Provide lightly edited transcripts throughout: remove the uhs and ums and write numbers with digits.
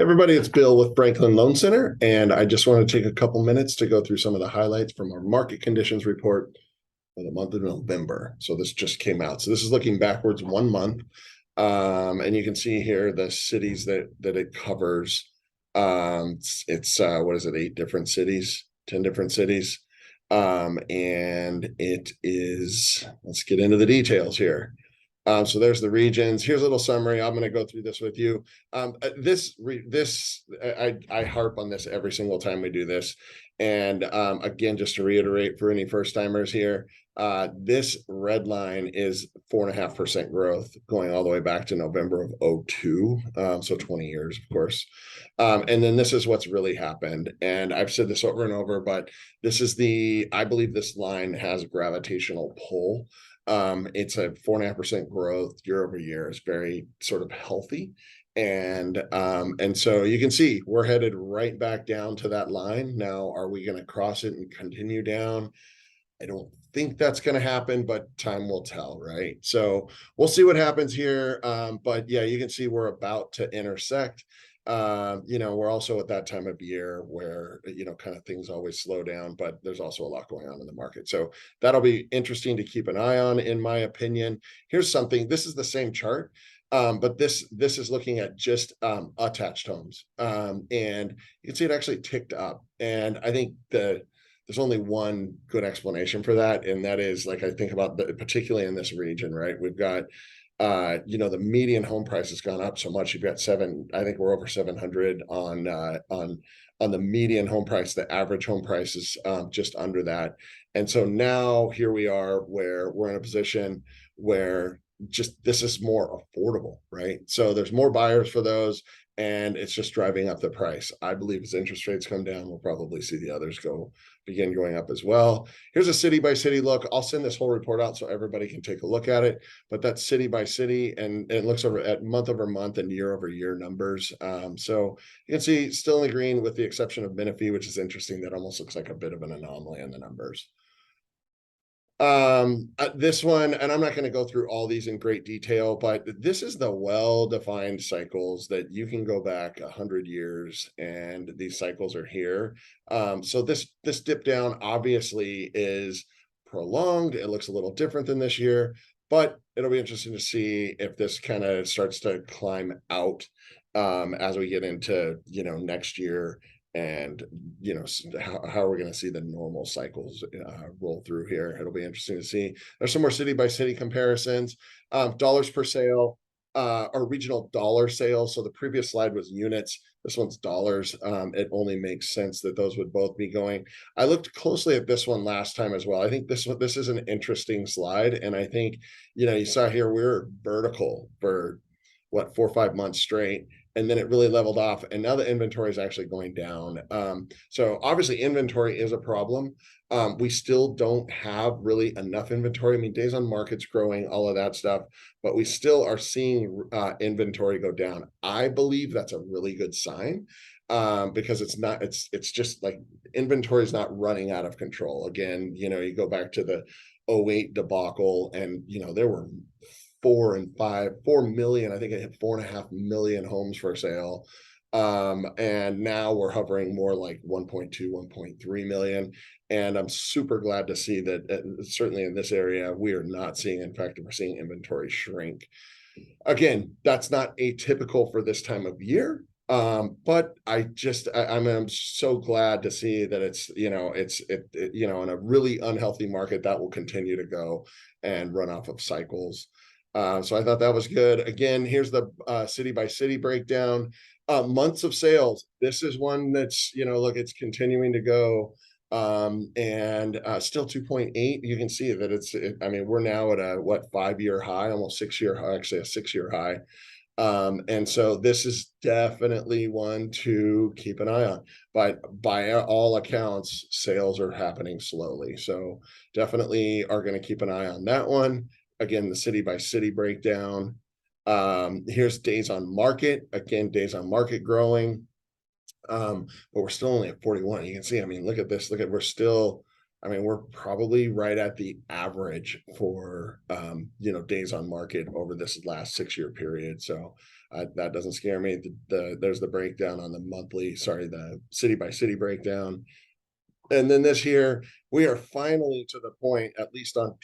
Everybody, it's Bill with Franklin Loan Center, and I just want to take a couple minutes to go through some of the highlights from our market conditions report for the month of November. So this just came out. So this is looking backwards 1 month. And you can see here the cities that it covers. It's what is it, 8 different cities, 10 different cities. And it is, let's get into the details here. So there's the regions. Here's a little summary. I'm going to go through this with you. I harp on this every single time we do this. And again, just to reiterate for any first timers here, this red line is 4.5% growth going all the way back to November of 02. So 20 years, of course. And then this is what's really happened. And I've said this over and over, but I believe this line has gravitational pull. It's a 4.5% growth year over year. Is very sort of healthy. And so you can see we're headed right back down to that line. Now, are we going to cross it and continue down? I don't think that's going to happen, but time will tell, right? So we'll see what happens here. But yeah, you can see we're about to intersect. We're also at that time of year where, kind of things always slow down, but there's also a lot going on in the market. So that'll be interesting to keep an eye on, in my opinion. Here's something, this is the same chart. But this is looking at just attached homes. And you can see it actually ticked up. And I think there's only one good explanation for that. And that is, like, I think about particularly in this region, right? We've got, the median home price has gone up so much. You've got I think we're over 700 on the median home price. The average home price is just under that. And so now here we are where we're in a position where just this is more affordable, right? So there's more buyers for those, and it's just driving up the price. I believe as interest rates come down, we'll probably see the others begin going up as well. Here's a city by city look. I'll send this whole report out so everybody can take a look at it, but that's city by city, and it looks over at month over month and year over year numbers. So you can see still in the green with the exception of Menifee, which is interesting. That almost looks like a bit of an anomaly in the numbers. This one, and I'm not going to go through all these in great detail, but this is the well-defined cycles that you can go back 100 years and these cycles are here. So this dip down obviously is prolonged. It looks a little different than this year, but it'll be interesting to see if this kind of starts to climb out as we get into next year. And how we're going to see the normal cycles roll through here. It'll be interesting to see. There's some more city by city comparisons. Dollars per sale, or regional dollar sales. So the previous slide was units. This one's dollars. It only makes sense that those would both be going. I looked closely at this one last time as well. I think this is an interesting slide, and I think you saw here we're vertical for 4 or 5 months straight, and then it really leveled off, and now the inventory is actually going down. So obviously inventory is a problem. We still don't have really enough inventory. I mean, days on market's growing, all of that stuff, but we still are seeing inventory go down. I believe that's a really good sign, because it's just like inventory is not running out of control. Again, you go back to the 08 debacle, and there were 4 million, I think it hit 4.5 million homes for sale. And now we're hovering more like 1.2, 1.3 million. And I'm super glad to see that certainly in this area, we are not seeing, in fact, we're seeing inventory shrink. Again, that's not atypical for this time of year. But I'm so glad to see that it's in a really unhealthy market that will continue to go and run off of cycles. So I thought that was good. Again, here's the city by city breakdown. Months of sales. This is one that's, look, it's continuing to go. And still 2.8. You can see that we're now at a 5-year high, almost 6-year high, actually a 6-year high. And so this is definitely one to keep an eye on. But by all accounts, sales are happening slowly. So definitely are going to keep an eye on that one. Again, the city by city breakdown. Here's days on market. Again, days on market growing. But we're still only at 41. You can see, look at this. We're still I mean, we're probably right at the average for days on market over this last 6 year period. So that doesn't scare me. There's the breakdown on the monthly, sorry, the city by city breakdown. And then this year, we are finally to the point, at least on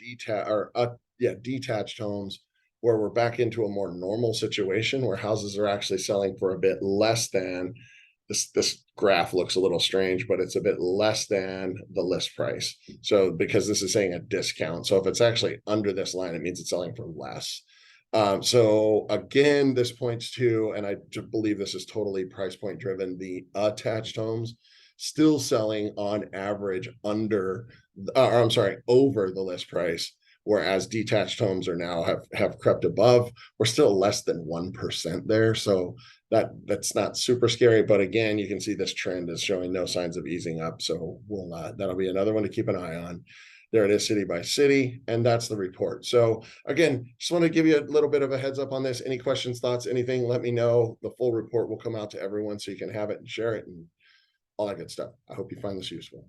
detached homes, where we're back into a more normal situation where houses are actually selling for a bit less than this graph looks a little strange, but it's a bit less than the list price. So because this is saying a discount. So if it's actually under this line, it means it's selling for less. So again, this points to, and I believe this is totally price point driven, the attached homes still selling on average over the list price, whereas detached homes are now have crept above. We're still less than 1% there, so that's not super scary. But again, you can see this trend is showing no signs of easing up. So that'll be another one to keep an eye on. There it is, city by city, and that's the report. So again, just want to give you a little bit of a heads up on this. Any questions, thoughts, anything, let me know. The full report will come out to everyone so you can have it and share it and all that good stuff. I hope you find this useful.